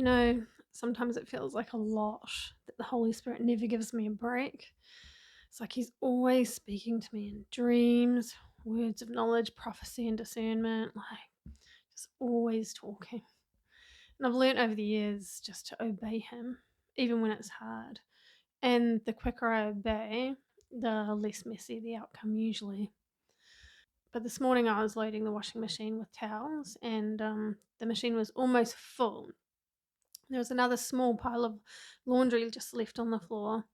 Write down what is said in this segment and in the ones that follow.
You know, sometimes it feels like a lot that the Holy Spirit never gives me a break. It's like He's always speaking to me in dreams, words of knowledge, prophecy, and discernment, like just always talking. And I've learned over the years just to obey Him, even when it's hard. And the quicker I obey, the less messy the outcome usually. But this morning I was loading the washing machine with towels, and the machine was almost full. There was another small pile of laundry just left on the floor.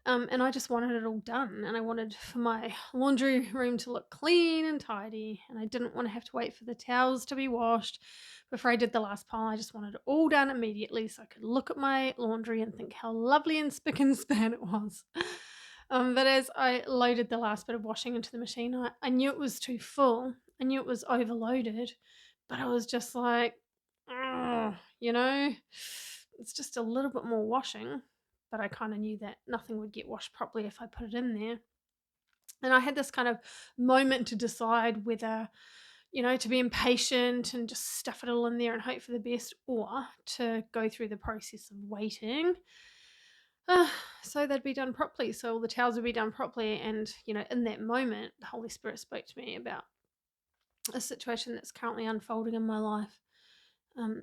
And I just wanted it all done. And I wanted for my laundry room to look clean and tidy. And I didn't want to have to wait for the towels to be washed before I did the last pile. I just wanted it all done immediately so I could look at my laundry and think how lovely and spick and span it was. But as I loaded the last bit of washing into the machine, I knew it was too full. I knew it was overloaded. But I was just like, "Ugh," it's just a little bit more washing, but I kind of knew that nothing would get washed properly if I put it in there. And I had this kind of moment to decide whether, to be impatient and just stuff it all in there and hope for the best, or to go through the process of waiting. uh, so they'd be done properly. So all the towels would be done properly. And, in that moment, the Holy Spirit spoke to me about a situation that's currently unfolding in my life.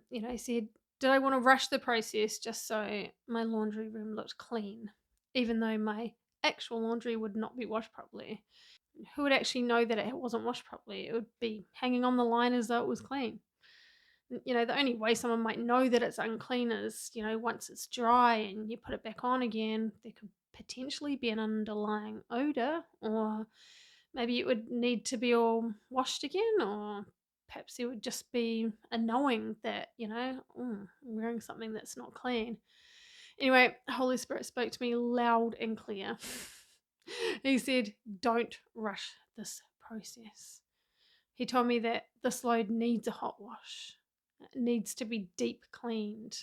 He said, did I want to rush the process just so my laundry room looked clean, even though my actual laundry would not be washed properly? Who would actually know that it wasn't washed properly? It would be hanging on the line as though it was clean. The only way someone might know that it's unclean is, once it's dry and you put it back on again, there could potentially be an underlying odor, or maybe it would need to be all washed again, or perhaps it would just be a knowing that, I'm wearing something that's not clean. Anyway, Holy Spirit spoke to me loud and clear. He said, don't rush this process. He told me that this load needs a hot wash. It needs to be deep cleaned.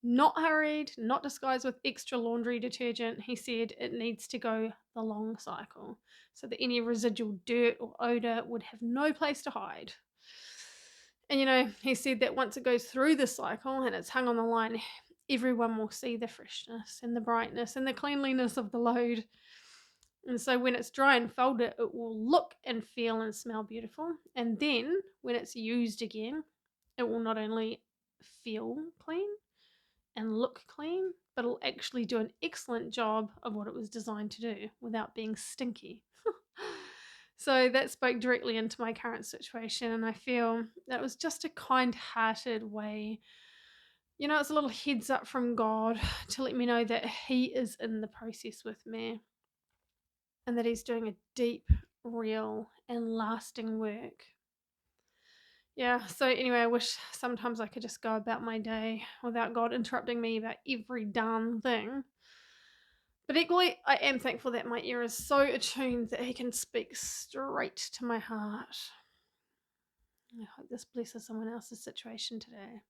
Not hurried, not disguised with extra laundry detergent. He said it needs to go the long cycle so that any residual dirt or odor would have no place to hide. And, he said that once it goes through the cycle and it's hung on the line, everyone will see the freshness and the brightness and the cleanliness of the load. And so when it's dry and folded, it will look and feel and smell beautiful. And then when it's used again, it will not only feel clean and look clean, but it'll actually do an excellent job of what it was designed to do without being stinky. So that spoke directly into my current situation, and I feel that was just a kind-hearted way. It's a little heads up from God to let me know that He is in the process with me and that He's doing a deep, real, and lasting work. Yeah, so anyway, I wish sometimes I could just go about my day without God interrupting me about every darn thing. But equally, I am thankful that my ear is so attuned that He can speak straight to my heart. I hope this blesses someone else's situation today.